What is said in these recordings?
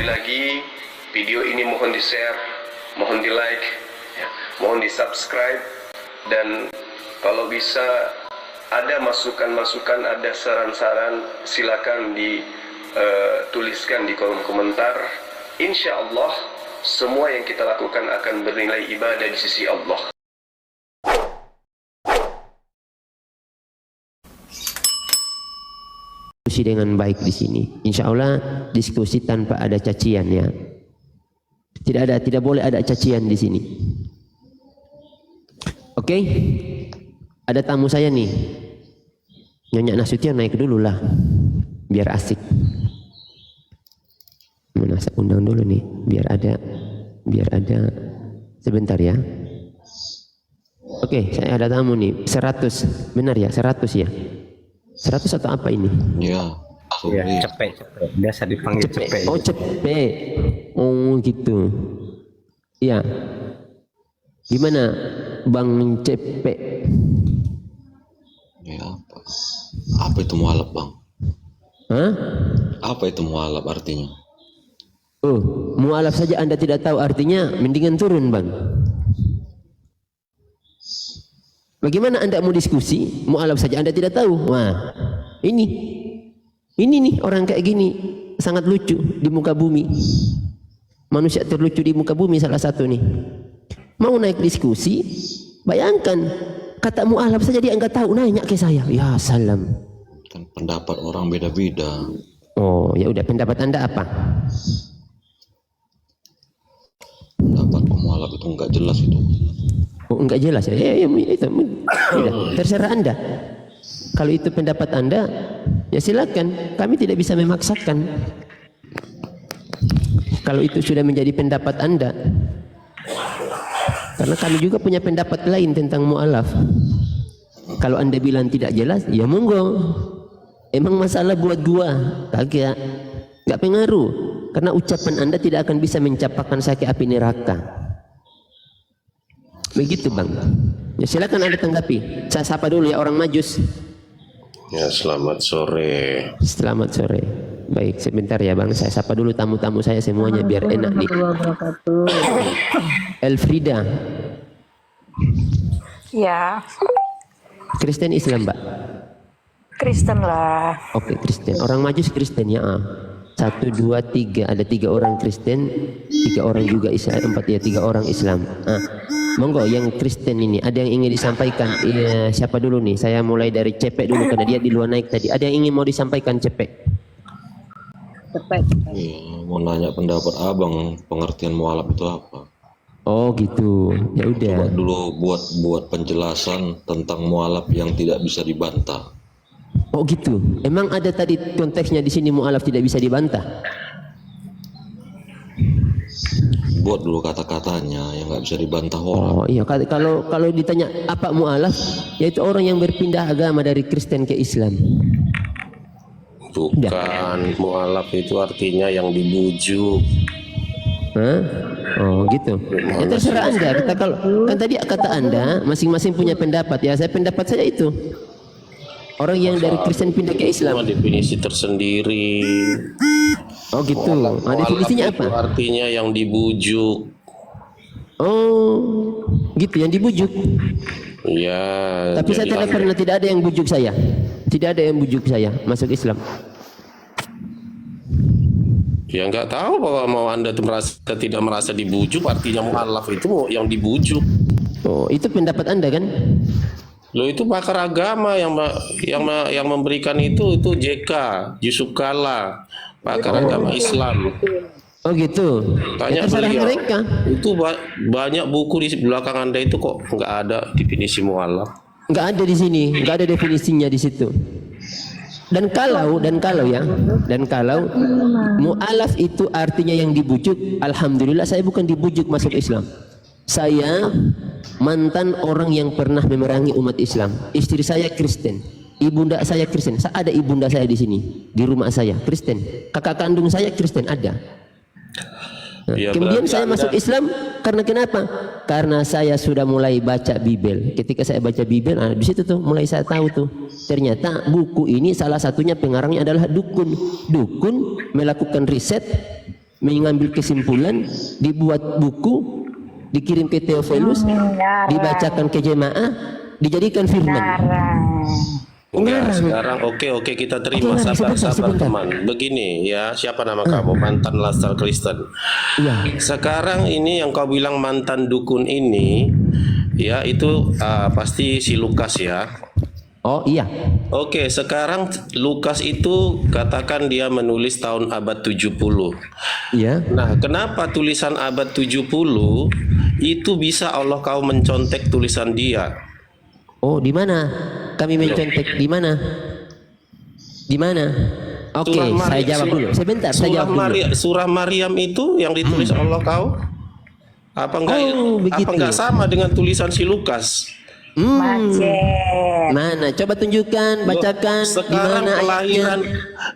sekali lagi video ini mohon di-share, mohon di-like, ya, mohon di-subscribe, dan kalau bisa ada masukan-masukan, ada saran-saran, silakan dituliskan di kolom komentar. Insya Allah semua yang kita lakukan akan bernilai ibadah di sisi Allah. Diskusi dengan baik di sini. Insya Allah diskusi tanpa ada cacian, ya. Tidak boleh ada cacian di sini. Oke? Ada tamu saya nih. Nyonya Nasution naik dulu lah, biar asik. Mana saya undang dulu nih, biar ada. Sebentar ya. Oke, saya ada tamu nih. 100, benar ya? 100 ya? 100 atau apa ini? Ya, cepet. Biasa dipanggil cepet. Oh, cepet. Oh, gitu. Iya. Gimana Bang Cepet? Ya, apa itu mualaf, Bang? Hah? Apa itu mualaf artinya? Oh, mualaf saja Anda tidak tahu artinya, mendingan turun, Bang. Bagaimana Anda mau diskusi, mualaf saja Anda tidak tahu? Wah, ini nih orang kayak gini sangat lucu di muka bumi. Manusia terlucu di muka bumi salah satu nih. Mau naik diskusi, bayangkan kata mualaf saja dia enggak tahu, nanya ke saya. Ya salam. Kan pendapat orang beda-beda. Oh, ya udah, pendapat Anda apa? Pendapat mualaf itu enggak jelas itu. Oh, enggak jelas ya. Itu terserah Anda. Kalau itu pendapat Anda, ya silakan. Kami tidak bisa memaksakan. Kalau itu sudah menjadi pendapat Anda. Karena kami juga punya pendapat lain tentang mu'alaf. Kalau Anda bilang tidak jelas, ya monggo. Emang masalah buat gua? Kagak. Enggak pengaruh. Karena ucapan Anda tidak akan bisa mencapakan saya ke api neraka. Begitu, Bang. Ya silakan Anda tanggapi. Saya sapa dulu ya orang Majus. Ya, selamat sore. Selamat sore. Baik, sebentar ya Bang. Saya sapa dulu tamu-tamu saya semuanya biar enak nih. Elfrida. Ya. Kristen Islam, Mbak? Kristen lah. Oke, Kristen. Orang Majus Kristen ya. 1, 2, 3. Ada 3 orang Kristen, 3 orang juga Islam, 4 ya, 3 orang Islam. Monggo yang Kristen ini ada yang ingin disampaikan. Siapa dulu nih? Saya mulai dari Cepek dulu karena dia di luar naik tadi. Ada yang ingin mau disampaikan, Cepek? Ya, mau nanya pendapat Abang, pengertian mualaf itu apa? Oh gitu. Ya udah. Coba dulu buat penjelasan tentang mualaf yang tidak bisa dibantah. Oh gitu. Emang ada tadi konteksnya di sini mu'alaf tidak bisa dibantah? Buat dulu kata-katanya yang nggak bisa dibantah orang. Oh iya, kalau ditanya apa mu'alaf, yaitu orang yang berpindah agama dari Kristen ke Islam. Bukan, mu'alaf itu artinya yang dibujuk. Hah? Oh gitu. Ya terserah Anda. Kalau kan tadi kata Anda masing-masing punya pendapat ya. Saya pendapat saya itu. Orang yang dari Kristen pindah ke Islam. Definisi tersendiri. Oh gitu. Definisinya apa? Artinya yang dibujuk. Oh, gitu yang dibujuk. Iya. Tapi saya tidak ada yang bujuk saya. Tidak ada yang bujuk saya masuk Islam. Ya nggak tahu bahwa mau Anda tidak merasa dibujuk, artinya mu'alaf itu yang dibujuk. Oh, itu pendapat Anda kan? Loh, itu pakar agama yang memberikan itu JK Yusuf Kalla, pakar agama Islam. Oh gitu. Tanya Ya, terserah beliau. mereka. Itu banyak buku di belakang Anda itu kok nggak ada definisi mu'alaf. Nggak ada di sini, nggak ada definisinya di situ. Dan kalau mu'alaf itu artinya yang dibujuk, alhamdulillah saya bukan dibujuk masuk Islam. Saya mantan orang yang pernah memerangi umat Islam. Istri saya Kristen, ibunda saya Kristen. Ada ibunda saya di sini, di rumah saya Kristen. Kakak kandung saya Kristen ada. Ya, Kemudian saya Anda masuk Islam karena kenapa? Karena saya sudah mulai baca Bible. Ketika saya baca Bible, di situ tuh mulai saya tahu tuh. Ternyata buku ini salah satunya pengarangnya adalah dukun. Dukun melakukan riset, mengambil kesimpulan, dibuat buku, dikirim ke Theophilus, dibacakan ke jemaah, dijadikan firman. Enggak, sekarang oke kita terima, sabar teman. Begini ya, siapa nama kamu? Mantan Laskar Kristen. Iya. Sekarang ini yang kau bilang mantan dukun ini, ya itu pasti si Lukas ya. Oh iya. Oke, sekarang Lukas itu katakan dia menulis tahun abad 70. Iya. Nah, kenapa tulisan abad 70 itu bisa Allah kau mencontek tulisan dia? Oh, di mana? Kami mencontek di mana? Di mana? Oke, saya jawab dulu. Sebentar, saya jawab dulu. Surah Maryam itu yang ditulis Allah kau? Apa enggak sama dengan tulisan si Lukas? Mana? Coba tunjukkan, bacakan. Sekarang dimana kelahiran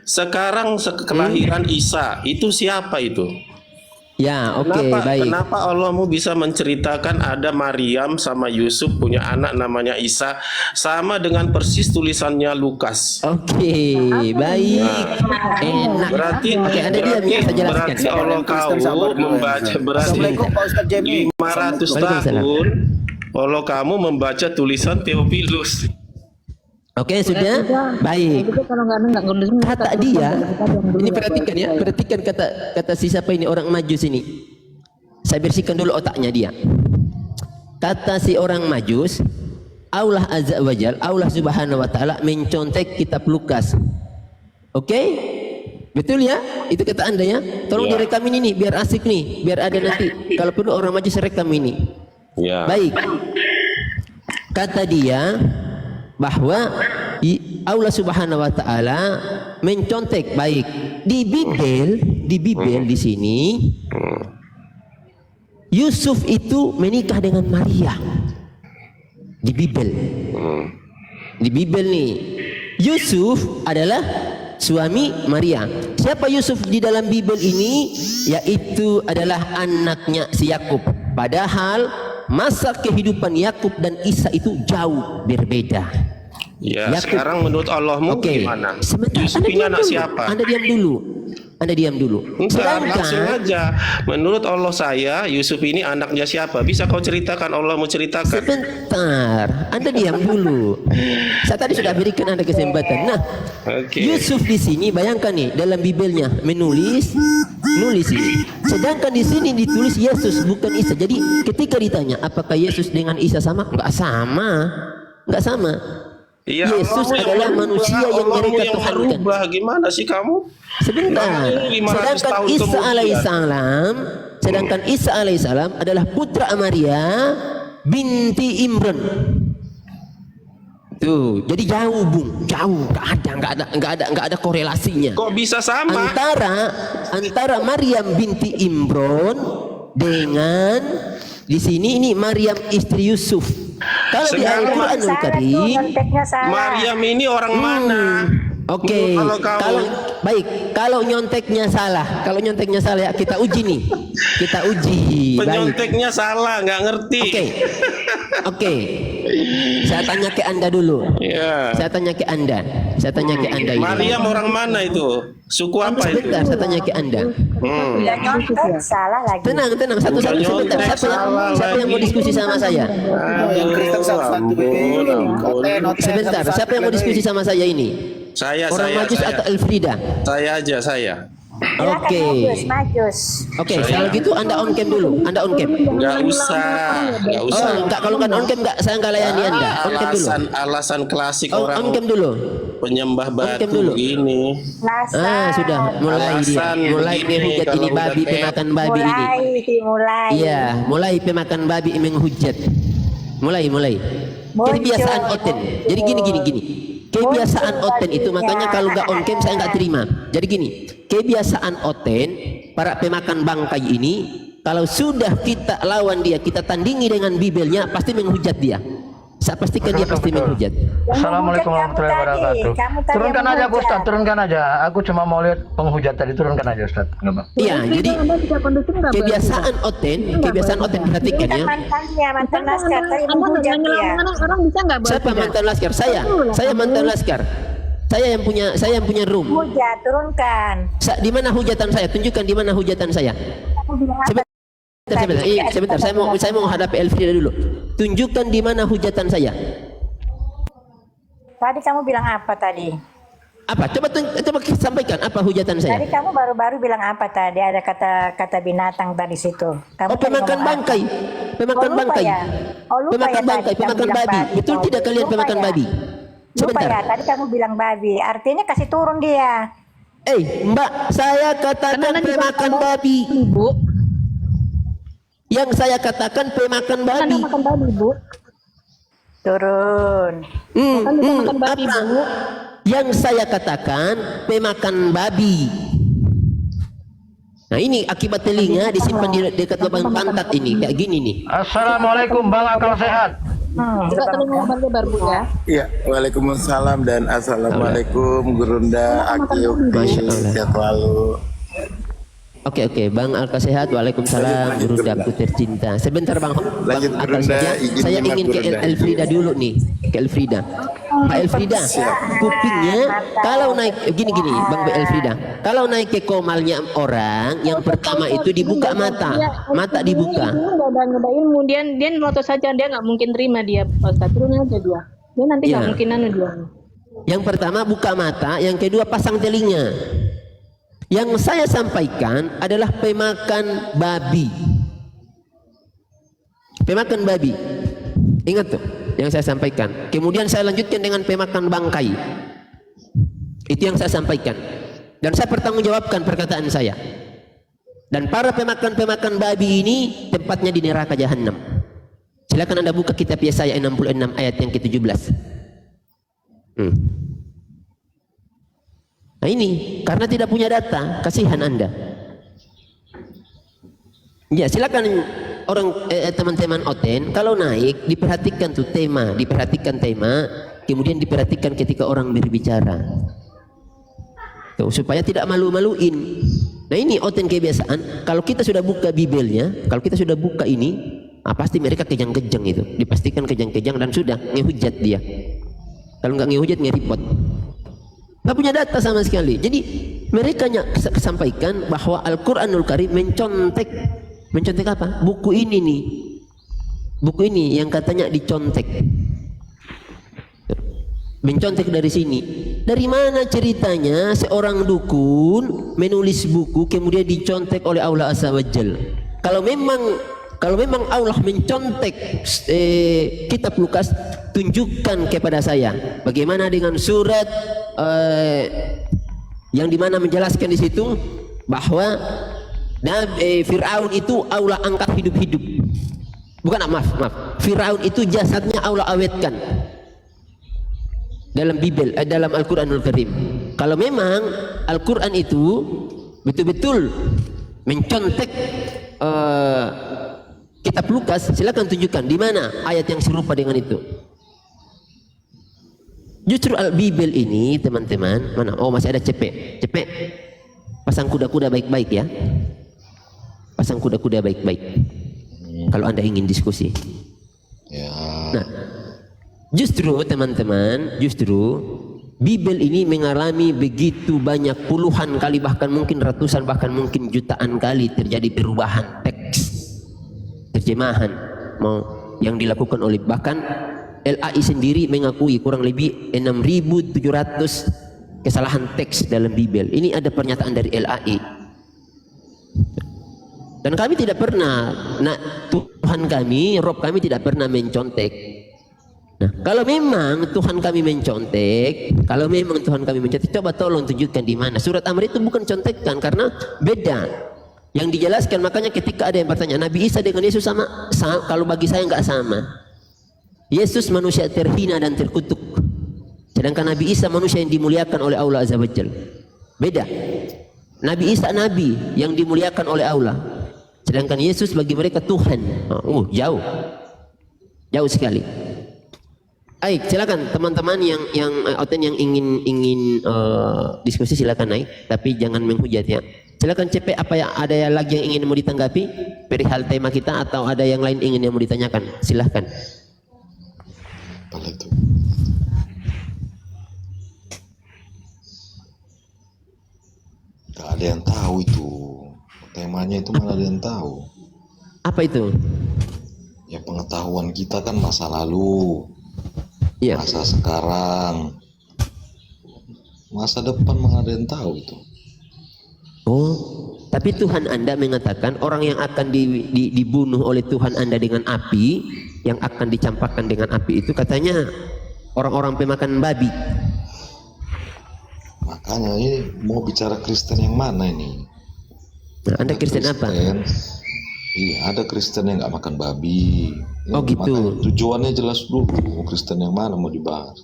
ayatnya? kelahiran Isa itu siapa itu? Ya, oke, baik. Kenapa Allahmu bisa menceritakan ada Maryam sama Yusuf punya anak namanya Isa sama dengan persis tulisannya Lukas? Oke, baik. Enak. Berarti Allah kau membaca berarti 500 tahun Allah kamu membaca tulisan Theophilus. Oke, sudah? Baik. Kata dia, ini perhatikan ya, perhatikan kata si siapa ini, orang Majus ini. Saya bersihkan dulu otaknya dia. Kata si orang Majus, Allah Azza wa Jal, Allah Subhanahu wa taala mencontek kitab Lukas. Oke? Betul ya? Itu kata Anda ya. Tolong direkam ini biar asik nih, biar ada nanti kalau perlu orang Majus rekam ini. Ya. Baik. Kata dia bahwa Allah Subhanahu wa taala mencontek, baik, di Bible di sini Yusuf itu menikah dengan Maria. Di Bible nih Yusuf adalah suami Maria. Siapa Yusuf di dalam Bible ini? Yaitu adalah anaknya si Yakub. Padahal masa kehidupan Yakub dan Isa itu jauh berbeda. Ya, Yakub. Sekarang menurut Allahmu gimana? Yusuf ini anak siapa? Anda diam dulu. Enggak, langsung aja. Menurut Allah saya, Yusuf ini anaknya siapa? Bisa kau ceritakan, Allah mau ceritakan. Sebentar, Anda diam dulu. Saya tadi sudah berikan Anda kesempatan. Nah, Yusuf di sini bayangkan nih, dalam Bibelnya nulis ini. Sedangkan di sini ditulis Yesus bukan Isa. Jadi ketika ditanya apakah Yesus dengan Isa sama? Enggak sama. Ya, Yesus adalah manusia yang mereka Tuhankan. Gimana sih kamu? Sebentar. Sedangkan Isa alaihissalam adalah putra Maria binti Imran. Tuh, jadi jauh, Bung. Jauh, enggak ada korelasinya. Kok bisa sama? Antara Maryam binti Imran dengan di sini ini Maryam istri Yusuf. Kalau di Al-Qur'anul Karim, Maryam ini orang mana? Oke, kalau nyonteknya salah ya kita uji nih. Penyonteknya salah, nggak ngerti. Oke. Saya tanya ke Anda dulu. Ya. Saya tanya ke Anda ini. Maryam orang mana itu? Suku apa itu? Sebentar, saya tanya ke Anda. Salah lagi. Tenang, satu sebentar. Siapa yang mau diskusi sama saya? Sebentar, siapa yang mau diskusi sama saya ini? Orang Majus atau Elfrida? Saya. Oke. Kalau gitu Anda on cam dulu. Enggak usah. Enggak, kalau kan on cam enggak, saya enggak layani Anda. On cam dulu. Alasan klasik orang on cam dulu. Penyembah batu ini. Sudah mulai menghujat ini babi pemakan babi ini. Iya, mulai pemakan babi menghujat. Mulai. Kebiasaan oten. Jadi gini. Kebiasaan oten itu makanya kalau nggak on cam saya nggak terima. Jadi gini, kebiasaan oten para pemakan bangkai ini kalau sudah kita lawan dia, kita tandingi dengan Bibelnya, pasti menghujat dia. Saya pastikan dia pasti menghujat. Assalamualaikum warahmatullahi wabarakatuh. Turunkan aja Ustaz, turunkan aja. Aku cuma mau lihat penghujat tadi, turunkan aja Ustaz. Iya, jadi kebiasaan oten perhatikan ya. Mantan laskar tadi menghujat dia. Siapa mantan laskar? Saya mantan laskar. Saya yang punya room. Hujat, turunkan. Di mana hujatan saya? Tunjukkan di mana hujatan saya. Kamu bilang apa? Sebentar. Saya mau hadapi Elfrida dulu. Tunjukkan di mana hujatan saya. Tadi kamu bilang apa tadi? Apa? Coba sampaikan apa hujatan saya. Tadi kamu baru-baru bilang apa tadi? Ada kata binatang tadi situ. Kamu tadi Pemakan ngomong apa? bangkai. Pemakan lupa bangkai. ya? Lupa Pemakan ya bangkai, tadi kamu pemakan bilang babi. Betul Oh, tidak kalian lupa pemakan ya? babi? Lupa Sebentar. ya, tadi kamu bilang babi. Artinya kasih turun dia. Mbak, saya katakan pemakan babi. Bu, Yang saya katakan pemakan kan babi. makan babi, Bu. Turun. Kan bisa makan babi, Apa? Bu. Yang saya katakan pemakan babi. Nah ini akibat telinga disimpan di dekat lubang pantat ini kayak gini nih. Assalamualaikum Bang Akal Sehat. Juga telinga lebar-lebar, Bu ya. Iya, waalaikumsalam dan assalamualaikum Gurunda, Aki, Masya Allah. sehat selalu. Oke, Bang Alka sehat. Waalaikumsalam. Guru daku tercinta. Sebentar Bang Lanjut, Alka Gurunda, saja. izin Saya nyimak, ingin ke Gurunda. Elfrida dulu nih. Ke Elfrida. Mbak Elfrida, kupingnya kalau naik gini Bang Elfrida. Kalau naik ke komalnya orang, yang pertama itu dibuka mata. Mata dibuka. Dia udah nyoba ilmu, dia melotot saja, dia nggak mungkin terima dia. Ustaz, turun aja dia. Dia nanti nggak Iya. mungkin dia. Yang pertama buka mata, yang kedua pasang telinga. Yang saya sampaikan adalah pemakan babi. Pemakan babi. Ingat tuh yang saya sampaikan. Kemudian saya lanjutkan dengan pemakan bangkai. Itu yang saya sampaikan. Dan saya pertanggungjawabkan perkataan saya. Dan para pemakan babi ini tempatnya di neraka jahanam. Silakan Anda buka kitab Yesaya 66 ayat yang ke-17. Nah ini karena tidak punya data, kasihan Anda. Ya silakan teman-teman Oten kalau naik diperhatikan tuh tema, kemudian diperhatikan ketika orang berbicara. Tuh, supaya tidak malu-maluin. Nah ini Oten kebiasaan, kalau kita sudah buka Bibelnya, kalau kita sudah buka ini, pasti mereka kejang-kejang itu, dipastikan kejang-kejang dan sudah ngehujat dia. Kalau nggak ngehujat nge-report. Nggak punya data sama sekali. Jadi mereka sampaikan bahwa Al-Quranul Karim mencontek apa? Buku ini nih. Buku ini yang katanya dicontek. Mencontek dari sini. Dari mana ceritanya seorang dukun menulis buku kemudian dicontek oleh Allah Azza wa Jalla? Kalau memang Allah mencontek kitab Lukas, tunjukkan kepada saya bagaimana dengan surat yang dimana menjelaskan di situ bahwa Fir'aun itu Allah angkat hidup-hidup. Bukan, maaf. Fir'aun itu jasadnya Allah awetkan dalam Bibel, dalam Al-Quranul Karim. Kalau memang Al-Quran itu betul-betul mencontek kitab Lukas, silakan tunjukkan di mana ayat yang serupa dengan itu. Justru Al-Bibel ini teman-teman, mana? Oh masih ada cepek. Pasang kuda-kuda baik-baik ya. Pasang kuda-kuda baik-baik. Kalau Anda ingin diskusi. Ya. Nah, justru teman-teman, Bibel ini mengalami begitu banyak puluhan kali, bahkan mungkin ratusan, bahkan mungkin jutaan kali terjadi perubahan teks, terjemahan yang dilakukan oleh bahkan LAI sendiri mengakui kurang lebih 6.700 kesalahan teks dalam Bibel. Ini ada pernyataan dari LAI. Dan kami tidak pernah, Tuhan kami, Rob kami tidak pernah mencontek. Nah, kalau memang Tuhan kami mencontek, coba tolong tunjukkan di mana. Surat Amr itu bukan contekan karena beda. Yang dijelaskan, makanya ketika ada yang bertanya, Nabi Isa dengan Yesus sama? Kalau bagi saya nggak sama. Yesus manusia terhina dan terkutuk, sedangkan Nabi Isa manusia yang dimuliakan oleh Allah Azza wa Jalla. Beda. Nabi Isa nabi yang dimuliakan oleh Allah, sedangkan Yesus bagi mereka Tuhan. Jauh sekali. Baik, silakan teman-teman yang ingin diskusi silakan naik, tapi jangan menghujat ya. Silakan CP, ada yang lagi yang ingin mau ditanggapi perihal tema kita atau ada yang lain ingin yang mau ditanyakan? Silahkan. Apa itu? Gak ada yang tahu itu. Temanya itu mana ada yang tahu. Apa itu? Ya pengetahuan kita kan masa lalu, Ya. masa sekarang, masa depan mana ada yang tahu itu. Oh, tapi Tuhan Anda mengatakan orang yang akan dibunuh oleh Tuhan Anda dengan api, yang akan dicampakkan dengan api itu katanya orang-orang pemakan babi. Makanya ini mau bicara Kristen yang mana ini? Nah, Anda Kristen apa? Iya, ada Kristen yang nggak makan babi. Oh gitu. Makanya tujuannya jelas dulu. Kristen yang mana mau dibahas?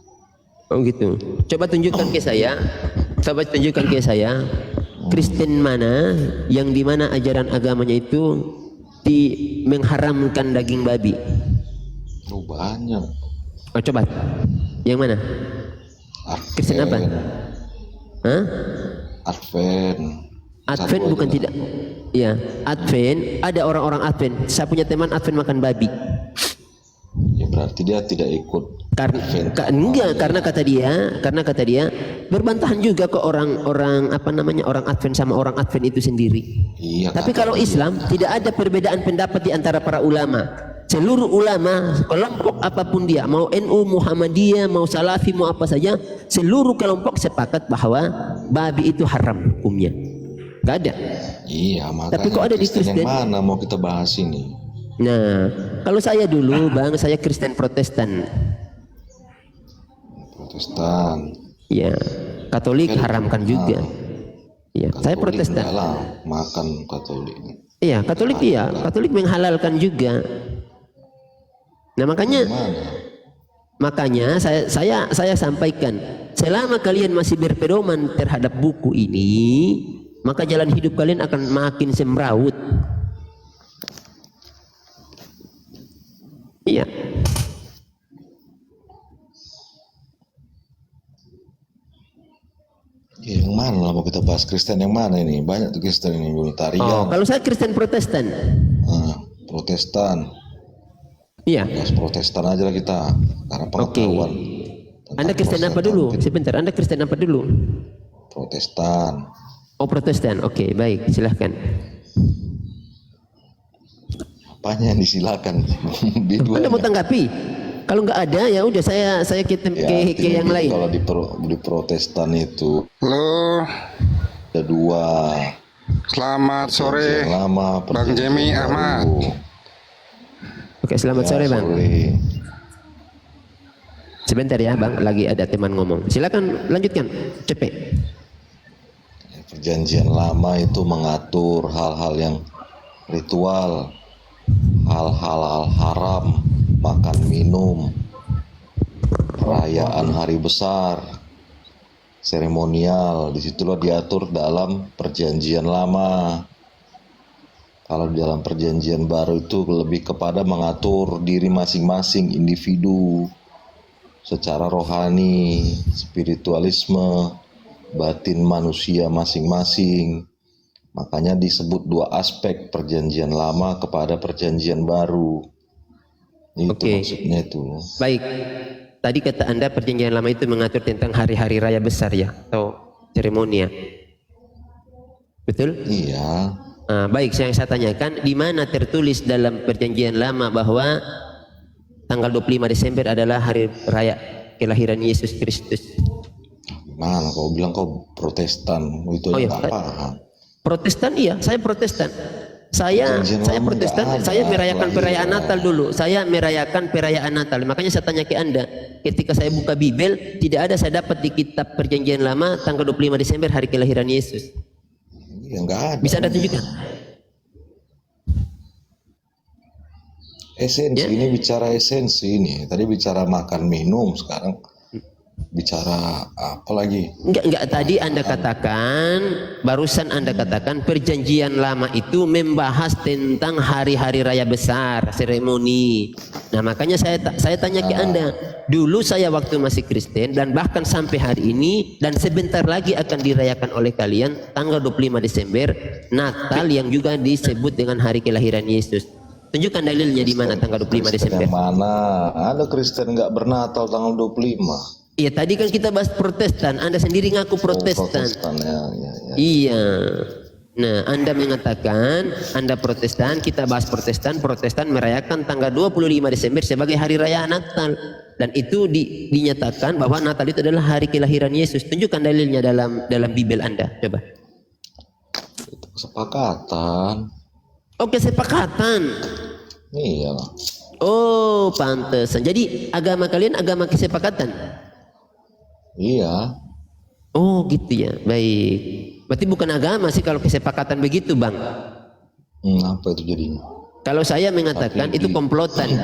Oh gitu. Coba tunjukkan ke saya. Coba tunjukkan ke saya. Kristen mana yang dimana ajaran agamanya itu mengharamkan daging babi? Oh banyak. Oh coba. Yang mana? Kristen apa? Hah? Advent bukan tidak. Ya, Advent ada orang-orang Advent. Saya punya teman Advent makan babi. Ya berarti dia tidak ikut. Enggak, karena kata dia berbantahan juga ke orang-orang orang Advent sama orang Advent itu sendiri. Iya. Tapi kalau Islam tidak ada perbedaan pendapat di antara para ulama. Seluruh ulama, kelompok apapun dia, mau NU, Muhammadiyah, mau Salafi, mau apa saja, seluruh kelompok sepakat bahwa babi itu haram hukumnya. Gak ada. Iya, makanya. Tapi kok ada di Kristen? Yang mana mau kita bahas ini? Nah, kalau saya dulu, Bang, saya Kristen Protestan. Protestan. Ya, Katolik haramkan juga. Ya, saya Protestan. Lah, makan Katolik. Iya, Katolik iya, Katolik menghalalkan juga. Nah, makanya saya sampaikan, selama kalian masih berpedoman terhadap buku ini, maka jalan hidup kalian akan makin semrawut. Iya. Yang mana lah mau kita bahas? Kristen yang mana ini? Banyak tuh Kristen ini, Unitarian. Oh, kalau saya Kristen Protestan. Protestan. Iya. Bahas Protestan aja lah kita. Karena pengetahuan. Anda Kristen apa dulu? Sebentar, Anda Kristen apa dulu? Protestan. Oh, Protestan. Oke, baik, silahkan. Apanya yang disilakan? Anda mau tanggapi? Kalau nggak ada ya udah saya ke yang lain. Kalau di Protestan itu Halo, ada dua. selamat sore, Lama, Bang Jemi Ahmad. Oke, selamat sore Bang. Sebentar ya Bang, lagi ada teman ngomong. Silakan lanjutkan, cepet. Perjanjian lama itu mengatur hal-hal yang ritual, hal-hal haram, makan minum, perayaan hari besar, seremonial. Disitulah diatur dalam perjanjian lama. Kalau di dalam perjanjian baru itu lebih kepada mengatur diri masing-masing individu secara rohani, spiritualisme, batin manusia masing-masing. Makanya disebut dua aspek perjanjian lama kepada perjanjian baru. Itu maksudnya itu. Baik. Tadi kata Anda perjanjian lama itu mengatur tentang hari-hari raya besar ya atau seremonia. Betul? Iya. Baik, yang saya tanyakan, di mana tertulis dalam perjanjian lama bahwa tanggal 25 Desember adalah hari raya kelahiran Yesus Kristus? Mana kau bilang kau Protestan? Itu nggak paham. Protestan iya, saya Protestan. Saya Protestan, saya merayakan perayaan Natal dulu. Saya merayakan perayaan Natal. Makanya saya tanya ke Anda, ketika saya buka Bibel, tidak ada saya dapat di kitab perjanjian lama tanggal 25 Desember hari kelahiran Yesus. Ya, nggak ada. Bisa Anda tunjukkan? Esensi, ini bicara esensi ini. Tadi bicara makan minum, sekarang bicara apa lagi? Enggak, tadi Anda katakan, barusan Anda katakan perjanjian lama itu membahas tentang hari-hari raya besar, seremoni. Nah, makanya saya tanya ke Anda, dulu saya waktu masih Kristen dan bahkan sampai hari ini dan sebentar lagi akan dirayakan oleh kalian tanggal 25 Desember, Natal yang juga disebut dengan hari kelahiran Yesus. Tunjukkan dalilnya di mana tanggal 25 Desember. Yang mana? Ada Kristen nggak bernatal tanggal 25. Iya, tadi kan kita bahas Protestan. Anda sendiri ngaku Protestan. Protestan ya. Iya. Nah, Anda mengatakan Anda Protestan, kita bahas Protestan. Protestan merayakan tanggal 25 Desember sebagai hari raya Natal. Dan itu dinyatakan bahwa Natal itu adalah hari kelahiran Yesus. Tunjukkan dalilnya dalam Bible Anda. Coba. Itu kesepakatan. Oh, kesepakatan. Iya. Oh, pantesan. Jadi agama kalian agama kesepakatan? Iya. Oh, gitu ya. Baik. Berarti bukan agama sih kalau kesepakatan begitu, Bang. Apa itu jadinya? Kalau saya mengatakan itu komplotan.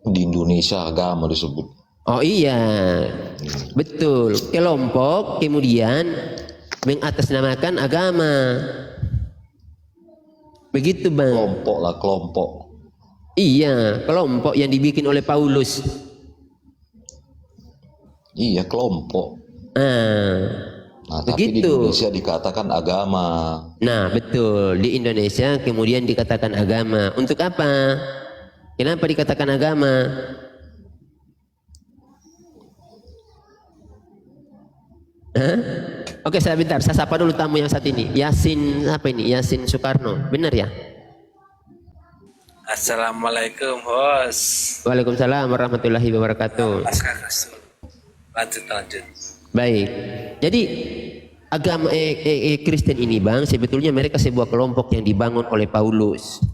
Di Indonesia agama disebut. Oh iya, betul. Kelompok kemudian mengatasnamakan agama. Begitu, Bang. Kelompok lah, kelompok. Iya, kelompok yang dibikin oleh Paulus. Iya, kelompok. Nah, tapi di begitu. Indonesia dikatakan agama. Nah, betul. Di Indonesia kemudian dikatakan agama. Untuk apa? Kenapa dikatakan agama? Hah? Oke, saya sapa dulu tamu yang saat ini. Yasin apa ini? Yasin Soekarno. Benar ya? Assalamualaikum, Bos. Waalaikumsalam warahmatullahi wabarakatuh. Lanjut. Baik. Jadi agama Kristen ini, Bang, sebetulnya mereka sebuah kelompok yang dibangun oleh Paulus.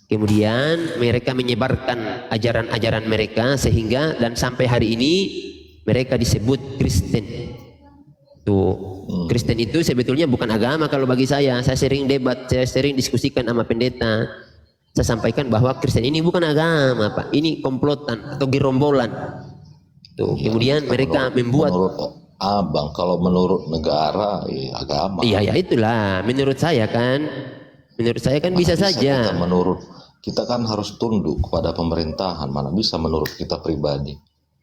Kemudian mereka menyebarkan ajaran-ajaran mereka sehingga dan sampai hari ini mereka disebut Kristen. Tuh, Kristen itu sebetulnya bukan agama kalau bagi saya. Saya sering debat, saya sering diskusikan sama pendeta. Saya sampaikan bahwa Kristen ini bukan agama, Pak. Ini komplotan atau gerombolan. Tuh, Ya, kemudian mereka membuat. Menurut Abang, kalau menurut negara, agama. Iya, itulah. Menurut saya kan bisa saja. Kita kan harus tunduk kepada pemerintahan. Mana bisa menurut kita pribadi.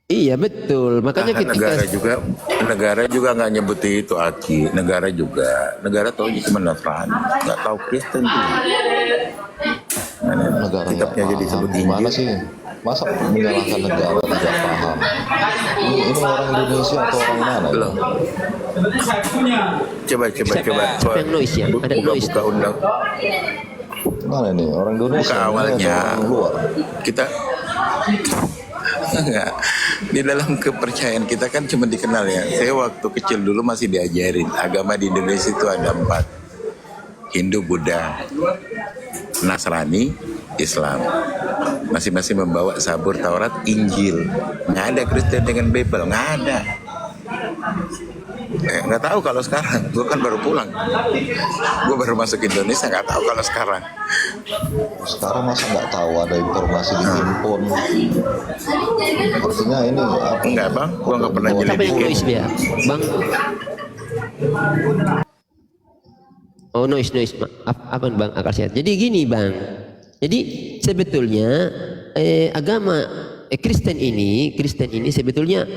Iya, betul. Makanya negara juga nggak nyebut itu, Aki. Negara tahu cuma Nasrani, nggak tahu Kristen tuh. Negara Kitabnya jadi sebut gimana Injil. sih? Masa menyalahkan negara tidak paham? Ini orang Indonesia atau orang mana? Belum. Coba. Siapa yang noise ya? Ada noise. Buka undang. Mana nih orang Indonesia? Buka awalnya. Orang luar. Kita enggak. Di dalam kepercayaan kita kan cuma dikenal ya. Saya waktu kecil dulu masih diajarin agama di Indonesia itu ada 4. Hindu, Buddha, Nasrani, Islam. Masing-masing membawa Zabur, Taurat, Injil. Nggak ada Kristen dengan Bible, nggak ada. Nggak tahu kalau sekarang. Gue kan baru pulang. Gue baru masuk Indonesia, nggak tahu kalau sekarang. Sekarang masa nggak tahu ada informasi di handphone? Artinya ini apa? Enggak, Bang. Gue nggak pernah Siapa yang nyelidikin. noise dia? Bang. Oh, noise. Apa Bang akal sehat? Jadi gini, Bang. Jadi sebetulnya agama Kristen ini sebetulnya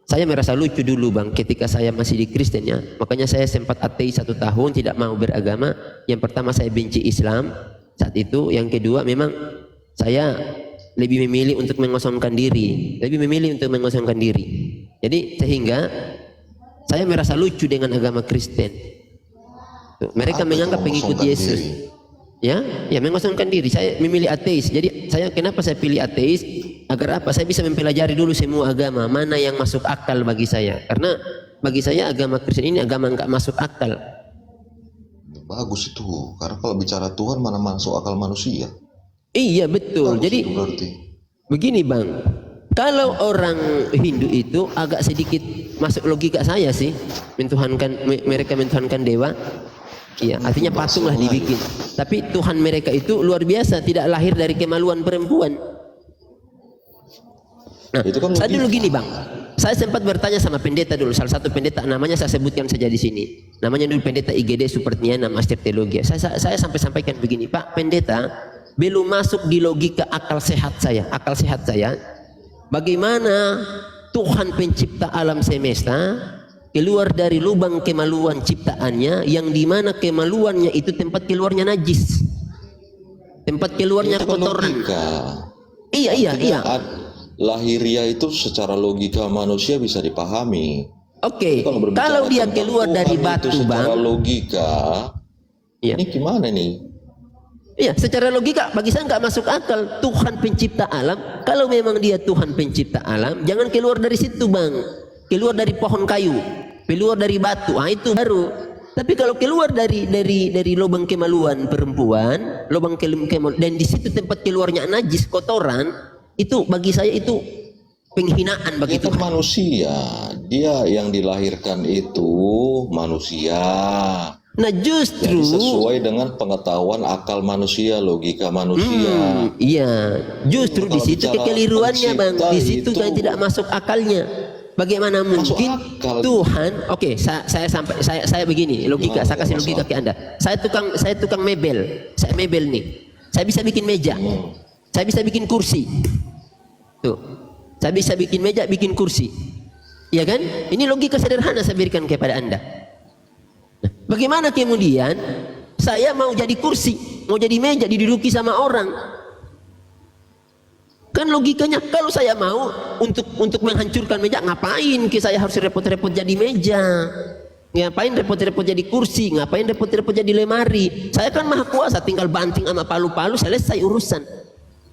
saya merasa lucu dulu, Bang, ketika saya masih di Kristen ya. Makanya saya sempat ateis 1 tahun, tidak mau beragama. Yang pertama saya benci Islam saat itu. Yang kedua memang saya lebih memilih untuk mengosongkan diri. Jadi sehingga saya merasa lucu dengan agama Kristen. Tuh, mereka menganggap pengikut Yesus. Ya, mengosongkan diri. Saya memilih ateis. Jadi kenapa saya pilih ateis? Agar apa? Saya bisa mempelajari dulu semua agama, mana yang masuk akal bagi saya. Karena bagi saya agama Kristen ini agama enggak masuk akal. Bagus itu. Karena kalau bicara Tuhan mana masuk akal manusia. Iya, betul. Bagus Jadi itu berarti. begini, Bang. Kalau orang Hindu itu agak sedikit masuk logika saya sih, mereka mentuhankan dewa. Iya, artinya patung lah dibikin. Tapi Tuhan mereka itu luar biasa, tidak lahir dari kemaluan perempuan. Nah, itu kan saya dulu gini, Bang. Saya sempat bertanya sama pendeta dulu, salah satu pendeta namanya saya sebutkan saja di sini. Namanya dulu pendeta IGD Supertiana Master Teologi. Saya sampai sampaikan begini, Pak Pendeta, belum masuk di logika akal sehat saya. Bagaimana Tuhan pencipta alam semesta keluar dari lubang kemaluan ciptaannya, yang dimana kemaluannya itu tempat keluarnya najis, tempat keluarnya kotoran. Iya. lahiriah itu secara logika manusia bisa dipahami. Oke, Kalau berbicara kalau dia tentang keluar Tuhan dari itu batu, secara Bang. logika, Iya. ini gimana nih? Iya, secara logika bagi saya nggak masuk akal. Tuhan pencipta alam, kalau memang dia Tuhan pencipta alam, jangan keluar dari situ, Bang. Keluar dari pohon kayu, keluar dari batu, itu baru. Tapi kalau keluar dari lubang kemaluan perempuan, lubang kemaluan, dan di situ tempat keluarnya najis, kotoran, itu bagi saya itu penghinaan bagi Itu Tuhan. manusia, dia yang dilahirkan itu manusia. Nah justru Jadi sesuai dengan pengetahuan akal manusia, logika manusia. iya, justru di Kalau situ bicara kekeliruannya, Bang. pencipta Di situ itu- kan tidak masuk akalnya. Bagaimana Masuk mungkin akal. Tuhan? Oke, saya begini logika. Saya kasih logika ke Anda. Saya tukang mebel. Saya mebel nih. Saya bisa bikin meja. Saya bisa bikin kursi. Tuh. Saya bisa bikin meja, bikin kursi. Iya kan? Ini logika sederhana saya berikan kepada Anda. Nah, bagaimana kemudian saya mau jadi kursi, mau jadi meja diduduki sama orang? Kan logikanya kalau saya mau untuk menghancurkan meja, ngapain saya harus repot-repot jadi meja? Ngapain repot-repot jadi kursi? Ngapain repot-repot jadi lemari? Saya kan maha kuasa, tinggal banting sama palu-palu, selesai urusan.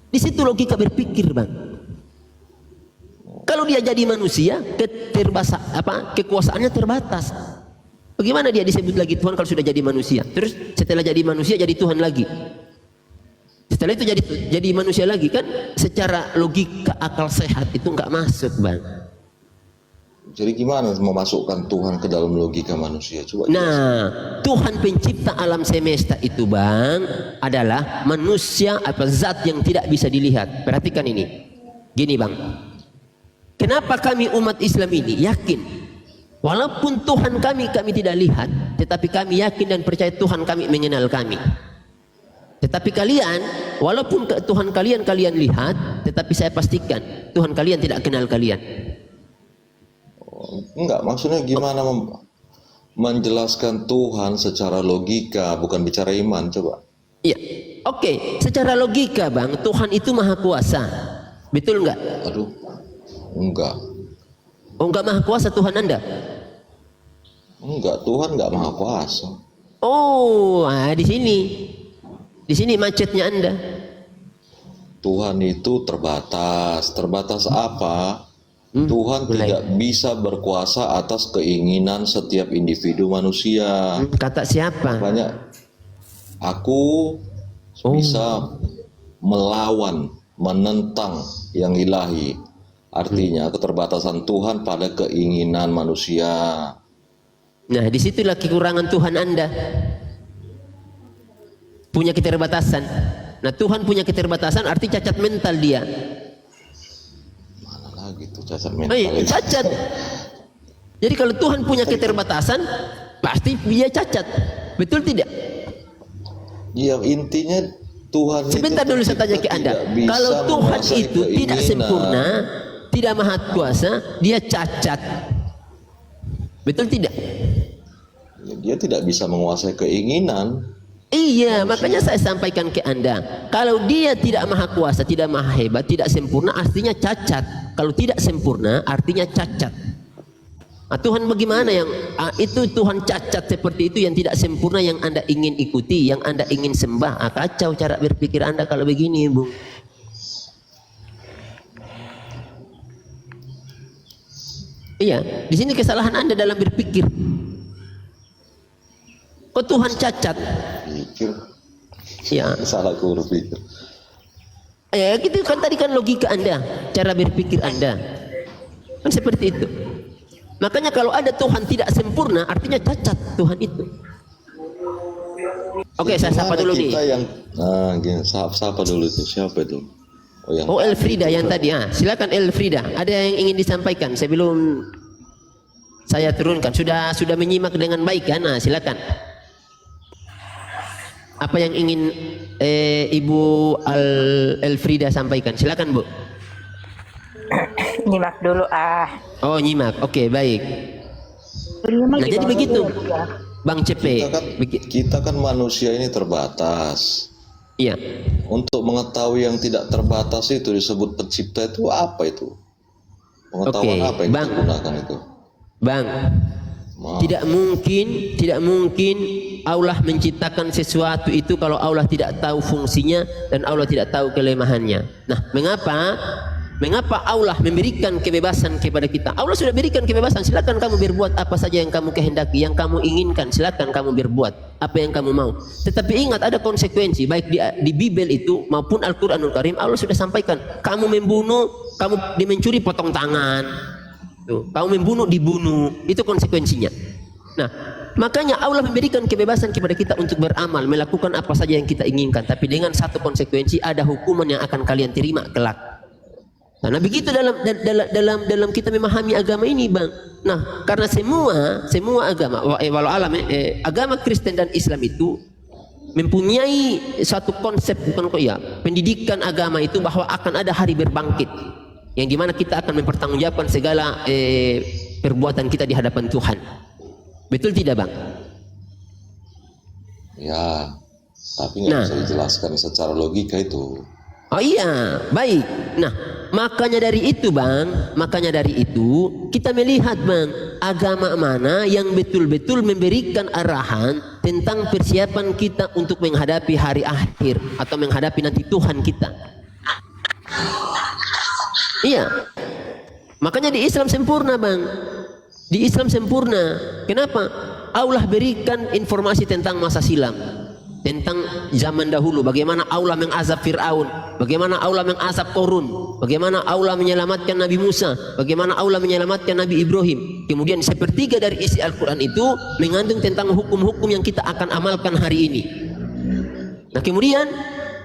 Di situ logika berpikir, Bang. Kalau dia jadi manusia, kekuasaannya terbatas. Bagaimana dia disebut lagi Tuhan kalau sudah jadi manusia? Terus setelah jadi manusia jadi Tuhan lagi. Setelah itu jadi manusia lagi, kan secara logika akal sehat itu nggak masuk, Bang. Jadi gimana memasukkan Tuhan ke dalam logika manusia? Coba. Nah, Tuhan pencipta alam semesta itu, Bang, adalah manusia atau zat yang tidak bisa dilihat. Perhatikan ini. Gini, Bang. Kenapa kami umat Islam ini yakin walaupun Tuhan kami tidak lihat, tetapi kami yakin dan percaya Tuhan kami mengenal kami. Tetapi kalian, walaupun Tuhan kalian lihat, tetapi saya pastikan Tuhan kalian tidak kenal kalian. Enggak, maksudnya gimana menjelaskan Tuhan secara logika, bukan bicara iman, coba. Iya, oke, secara logika, Bang, Tuhan itu maha kuasa, betul nggak? Aduh, enggak. Oh, nggak maha kuasa Tuhan Anda? Enggak, Tuhan enggak maha kuasa. Oh, di sini macetnya Anda. Tuhan itu terbatas. Terbatas apa? Tuhan tidak bisa berkuasa atas keinginan setiap individu manusia. Kata siapa? Makanya aku bisa melawan, menentang yang ilahi. Artinya keterbatasan Tuhan pada keinginan manusia. Nah, disitulah kekurangan Tuhan Anda. Punya keterbatasan. Nah, Tuhan punya keterbatasan arti cacat mental dia. Mana lagi tuh cacat mental? Cacat. Jadi kalau Tuhan punya keterbatasan, pasti dia cacat. Betul tidak? Iya, intinya Tuhan. Sebentar dulu saya tanya ke Anda. Kalau Tuhan itu tidak sempurna, tidak maha kuasa, dia cacat. Betul tidak? Dia tidak bisa menguasai keinginan. Iya, makanya saya sampaikan ke Anda. Kalau dia tidak maha kuasa, tidak maha hebat, tidak sempurna, artinya cacat. Kalau tidak sempurna, artinya cacat. Nah, Tuhan bagaimana yang itu Tuhan cacat seperti itu, yang tidak sempurna, yang Anda ingin ikuti, yang Anda ingin sembah. Kacau cara berpikir Anda kalau begini, Bung. Iya, di sini kesalahan Anda dalam berpikir. Kok Tuhan cacat? Pikir. Ya. Salah aku berpikir. Ya, gitu kan tadi kan logika Anda, cara berpikir Anda. Kan seperti itu. Makanya kalau ada Tuhan tidak sempurna, artinya cacat Tuhan itu. Oke, saya sapa dulu nih. Gini, sapa dulu itu. Siapa itu? Oh, Elfrida yang tadi. Silakan Elfrida. Ada yang ingin disampaikan sebelum saya turunkan? Sudah menyimak dengan baik kan? Silakan. Apa yang ingin Ibu Elfrida sampaikan? Silakan, Bu. Nyimak dulu Oh, nyimak. Oke, baik. Nah, jadi begitu, Bang Cepe. Kita kan manusia ini terbatas. Iya. Untuk mengetahui yang tidak terbatas itu disebut pencipta itu apa itu? Pengetahuan apa yang Bang. digunakan itu? Bang, tidak mungkin Allah menciptakan sesuatu itu kalau Allah tidak tahu fungsinya dan Allah tidak tahu kelemahannya. Nah, mengapa Allah memberikan kebebasan kepada kita? Allah sudah berikan kebebasan, silakan kamu berbuat apa saja yang kamu kehendaki, yang kamu inginkan, silakan kamu berbuat apa yang kamu mau. Tetapi ingat, ada konsekuensi, baik di Bible itu maupun Al-Quranul Karim. Allah sudah sampaikan, kamu membunuh, kamu mencuri, potong tangan. Tuh, kamu membunuh, dibunuh, itu konsekuensinya. Nah, makanya Allah memberikan kebebasan kepada kita untuk beramal, melakukan apa saja yang kita inginkan, tapi dengan satu konsekuensi, ada hukuman yang akan kalian terima kelak. Nah, begitu dalam kita memahami agama ini, Bang. Nah, karena semua agama, walau alam, agama Kristen dan Islam itu mempunyai satu konsep, pendidikan agama itu bahwa akan ada hari berbangkit, yang dimana kita akan mempertanggungjawabkan segala perbuatan kita di hadapan Tuhan. Betul tidak, Bang? Ya, tapi nggak bisa dijelaskan secara logika itu. Oh iya, baik. Nah, makanya dari itu, Bang, kita melihat, Bang, agama mana yang betul-betul memberikan arahan tentang persiapan kita untuk menghadapi hari akhir atau menghadapi nanti Tuhan kita. Iya. Makanya di Islam sempurna, Bang. Di Islam sempurna. Kenapa? Allah berikan informasi tentang masa silam, tentang zaman dahulu, bagaimana Allah mengazab Fir'aun, bagaimana Allah mengazab Korun, bagaimana Allah menyelamatkan Nabi Musa, bagaimana Allah menyelamatkan Nabi Ibrahim. Kemudian sepertiga dari isi Al-Quran itu mengandung tentang hukum-hukum yang kita akan amalkan hari ini. Nah, kemudian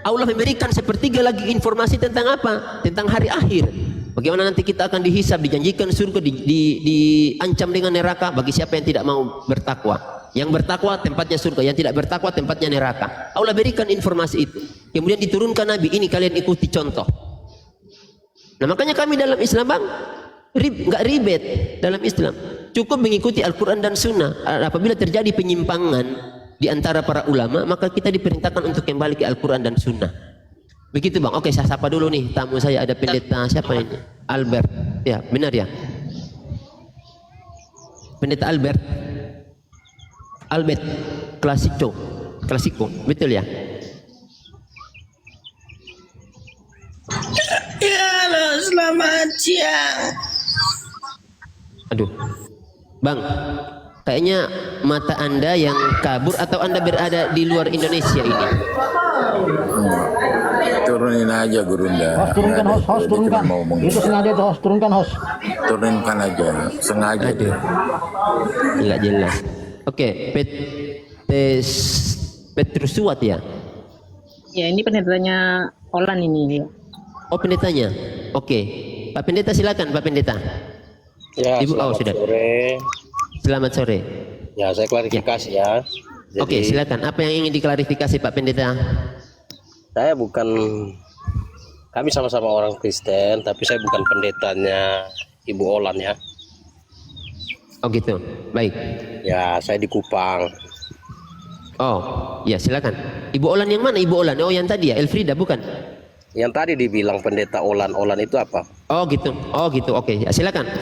Allah memberikan sepertiga lagi informasi tentang apa? Tentang hari akhir. Bagaimana nanti kita akan dihisab, dijanjikan surga, diancam dengan neraka bagi siapa yang tidak mau bertakwa. Yang bertakwa tempatnya surga, yang tidak bertakwa tempatnya neraka. Allah berikan informasi itu. Kemudian diturunkan Nabi, ini kalian ikuti contoh. Nah, makanya kami dalam Islam, Bang, nggak ribet dalam Islam. Cukup mengikuti Al-Quran dan Sunnah. Apabila terjadi penyimpangan di antara para ulama, maka kita diperintahkan untuk kembali ke Al-Quran dan Sunnah. Begitu, Bang. Oke, saya sapa dulu nih tamu saya, ada pendeta siapa ini? Albert. Ya, benar ya? Pendeta Albert Klasiko, betul ya? Ya, halo, selamat siang. Aduh, Bang, kayaknya mata Anda yang kabur atau Anda berada di luar Indonesia ini? Turunin aja Gurunda. Host, turunkan host, turunkan. Itu sengaja tuh host, turunkan host. Turunkan aja, sengaja. Aduh, nggak jelas. Oke, Petrus Suat ya? Ya, ini pendetanya Olan ini. Oh, pendetanya. Oke, Pak Pendeta silakan, Pak Pendeta. Ya, Ibu, sudah. Sore. Selamat sore. Ya, saya klarifikasi ya. Oke, silakan. Apa yang ingin diklarifikasi, Pak Pendeta? Saya bukan, kami sama-sama orang Kristen, tapi saya bukan pendetanya Ibu Olan ya. Oh gitu, baik. Ya, saya di Kupang. Oh, ya silakan. Ibu Olan yang mana? Ibu Olan? Oh, yang tadi ya, Elfrida bukan? Yang tadi dibilang pendeta Olan. Olan itu apa? Oh gitu, Oke, ya, silakan.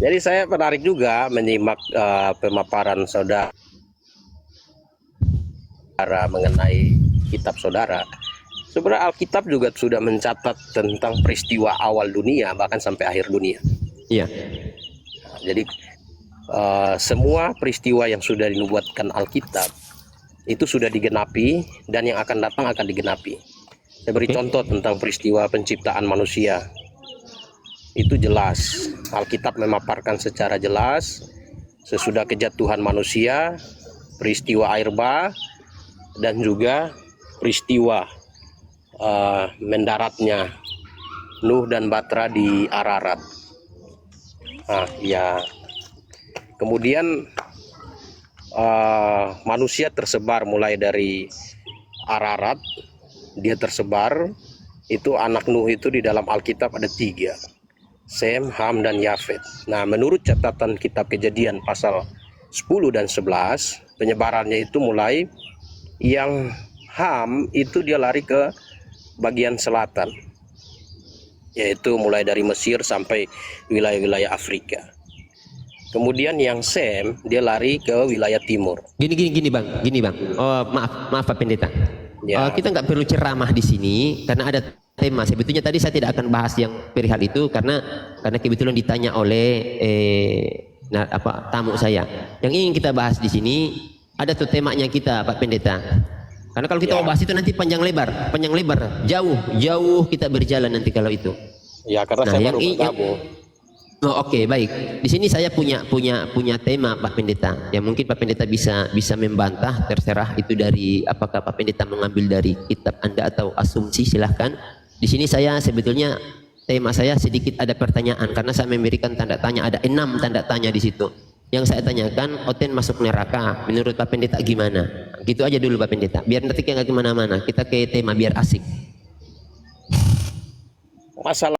Jadi saya menarik juga menyimak pemaparan saudara mengenai kitab saudara. Sebenarnya Alkitab juga sudah mencatat tentang peristiwa awal dunia bahkan sampai akhir dunia. Iya. Jadi semua peristiwa yang sudah dinubuatkan Alkitab itu sudah digenapi dan yang akan datang akan digenapi. Saya beri contoh tentang peristiwa penciptaan manusia. Itu jelas. Alkitab memaparkan secara jelas sesudah kejatuhan manusia, peristiwa air bah, dan juga peristiwa mendaratnya Nuh dan Batra di Ararat. Ya. Kemudian manusia tersebar mulai dari Ararat, dia tersebar. Itu anak Nuh itu di dalam Alkitab ada 3, Sem, Ham, dan Yafet. Nah, menurut catatan kitab Kejadian pasal 10 dan 11, penyebarannya itu mulai yang HAM itu dia lari ke bagian selatan, yaitu mulai dari Mesir sampai wilayah-wilayah Afrika. Kemudian yang SEM dia lari ke wilayah timur. Gini bang. Oh maaf Pak Pendeta. Ya. Kita nggak perlu ceramah di sini karena ada tema. Sebetulnya tadi saya tidak akan bahas yang perihal itu karena kebetulan ditanya oleh tamu saya. Yang ingin kita bahas di sini ada tuh temanya kita Pak Pendeta. Karena kalau kita mau bahas itu nanti panjang lebar, jauh kita berjalan nanti kalau itu. Ya karena saya baru bergabung. Oke, baik. Di sini saya punya tema Pak Pendeta. Yang mungkin Pak Pendeta bisa membantah, terserah itu dari apakah Pak Pendeta mengambil dari kitab Anda atau asumsi, silahkan. Di sini saya sebetulnya tema saya sedikit ada pertanyaan karena saya memberikan tanda tanya, ada 6 tanda tanya di situ. Yang saya tanyakan, Oten masuk neraka, menurut Pak Pendeta gimana? Gitu aja dulu Pak Pendeta, biar nanti nggak kemana-mana. Kita ke tema biar asik. Masalah